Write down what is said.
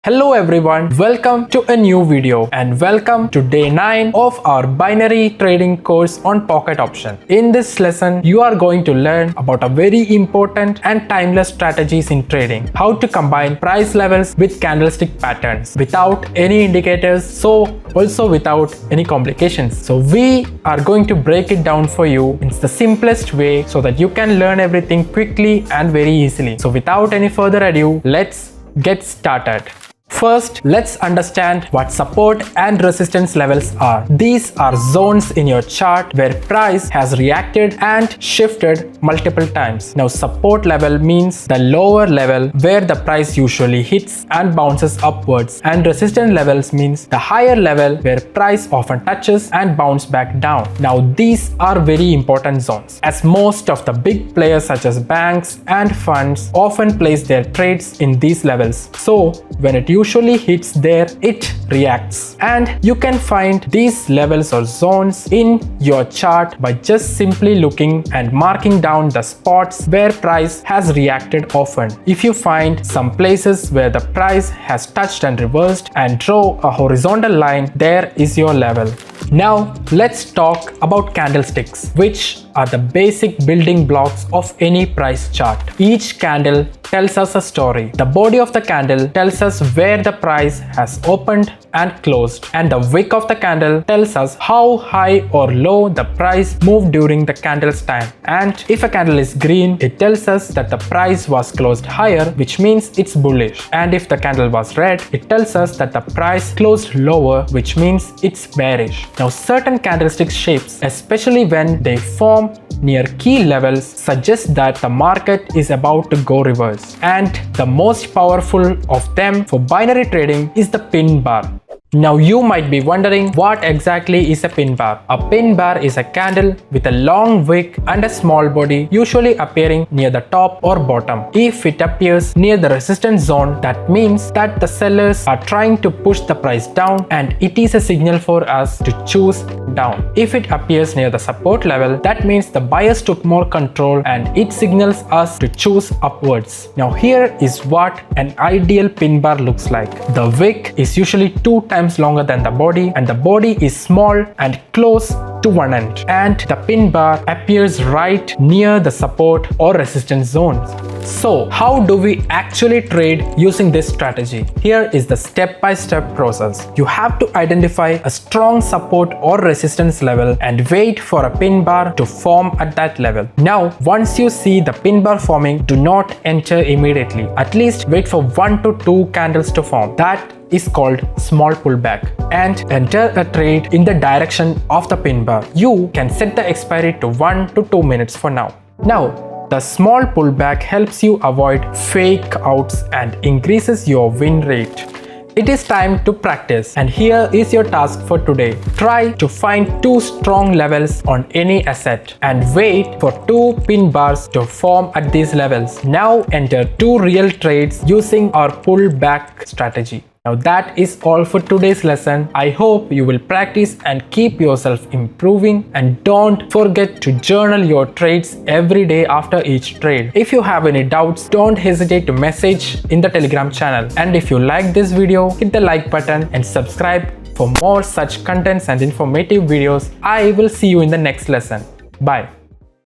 Hello everyone, welcome to a new video and welcome to day 9 of our binary trading course on pocket option. In this lesson, you are going to learn about a very important and timeless strategies in trading. How to combine price levels with candlestick patterns without any indicators, so also without any complications. So we are going to break it down for you in the simplest way so that you can learn everything quickly and very easily. So without any further ado, let's get started. First, let's understand what support and resistance levels are. These are zones in your chart where price has reacted and shifted multiple times. Now, support level means the lower level where the price usually hits and bounces upwards, and resistance levels means the higher level where price often touches and bounces back down. Now, these are very important zones as most of the big players such as banks and funds often place their trades in these levels. So, when it usually hits there, it reacts, and you can find these levels or zones in your chart by just simply looking and marking down the spots where price has reacted often. If you find some places where the price has touched and reversed and draw a horizontal line, there is your level. Now let's talk about candlesticks, which are the basic building blocks of any price chart. Each candle tells us a story. The body of the candle tells us where the price has opened and closed, and the wick of the candle tells us how high or low the price moved during the candle's time. And if a candle is green, it tells us that the price was closed higher, which means it's bullish. And if the candle was red, it tells us that the price closed lower, which means it's bearish. Now, certain candlestick shapes, especially when they form near key levels, suggest that the market is about to go reverse. And the most powerful of them for binary trading is the pin bar. Now you might be wondering, what exactly is a pin bar? A pin bar is a candle with a long wick and a small body, usually appearing near the top or bottom. If it appears near the resistance zone, that means that the sellers are trying to push the price down, and it is a signal for us to choose down. If it appears near the support level, that means the buyers took more control and it signals us to choose upwards. Now here is what an ideal pin bar looks like. The wick is usually 2 times longer than the body, and the body is small and close to one end, and the pin bar appears right near the support or resistance zones. So how do we actually trade using this strategy? Here is the step-by-step process. You have to identify a strong support or resistance level and wait for a pin bar to form at that level. Now, once you see the pin bar forming, do not enter immediately. At least wait for 1 to 2 candles to form. That is called small pullback, and enter a trade in the direction of the pin bar. You can set the expiry to 1 to 2 minutes for now. Now, the small pullback helps you avoid fake outs and increases your win rate. It is time to practice, and here is your task for today. Try to find 2 strong levels on any asset and wait for 2 pin bars to form at these levels. Now enter 2 real trades using our pullback strategy. Now that is all for today's lesson. I hope you will practice and keep yourself improving, and don't forget to journal your trades every day after each trade. If you have any doubts, don't hesitate to message in the Telegram channel. And if you like this video, hit the like button and subscribe for more such contents and informative videos. I will see you in the next lesson. Bye.